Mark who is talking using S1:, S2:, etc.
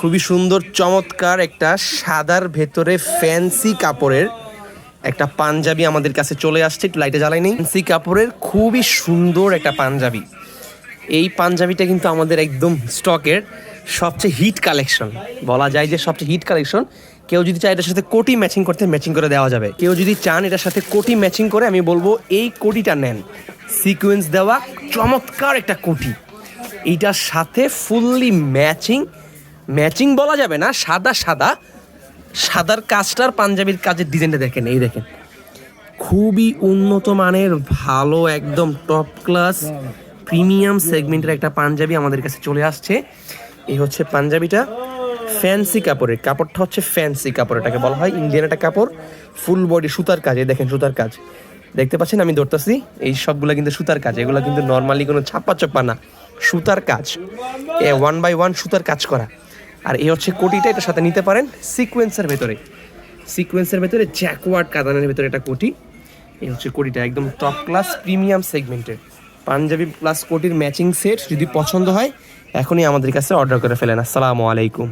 S1: খুবই সুন্দর চমৎকার একটা সাদার ভেতরে ফ্যান্সি কাপড়ের একটা পাঞ্জাবি আমাদের কাছে চলে আসছে। একটু লাইটে জ্বালাই নেই। ফ্যান্সি কাপড়ের খুবই সুন্দর একটা পাঞ্জাবি। এই পাঞ্জাবিটা কিন্তু আমাদের একদম স্টকের সবচেয়ে হিট কালেকশন, বলা যায় যে সবচেয়ে হিট কালেকশন। কেউ যদি চায় এটার সাথে কোটি ম্যাচিং করতে ম্যাচিং করে দেওয়া যাবে। কেউ যদি চান এটার সাথে কোটি ম্যাচিং করে, আমি বলবো এই কোটিটা নেন। সিকোয়েন্স দেওয়া চমৎকার একটা কোটি, এইটার সাথে ফুললি ম্যাচিং বলা যাবে না, সাদার কাজটার পাঞ্জাবির কাজের ডিজাইনটা দেখেন, এই দেখেন খুবই উন্নত মানের ভালো একদম টপ ক্লাস প্রিমিয়াম সেগমেন্টের একটা পাঞ্জাবি আমাদের কাছে চলে আসছে। এই হচ্ছে পাঞ্জাবিটা, ফ্যান্সি কাপড়ের, কাপড়টা হচ্ছে ফ্যান্সি কাপড়, এটাকে বলা হয় ইন্ডিয়ান একটা কাপড়। ফুল বডি সুতার কাজ, এই দেখেন সুতার কাজ দেখতে পাচ্ছেন, আমি ধরতেছি এই সবগুলো কিন্তু সুতার কাজ, এগুলো কিন্তু নর্মালি কোনো ছাপ্পা না, সুতার কাজ, 1/1 সুতার কাজ করা। আর এই হচ্ছে কোটিটা, এটার সাথে নিতে পারেন সিকোয়েন্সের ভেতরে জ্যাকওয়ার্ড কাতানের ভেতরে একটা কোটি। এই হচ্ছে কোটিটা, একদম টপ ক্লাস প্রিমিয়াম সেগমেন্টের পাঞ্জাবি প্লাস কোটির ম্যাচিং সেট। যদি পছন্দ হয় এখনই আমাদের কাছে অর্ডার করে ফেলেন। আসসালামু আলাইকুম।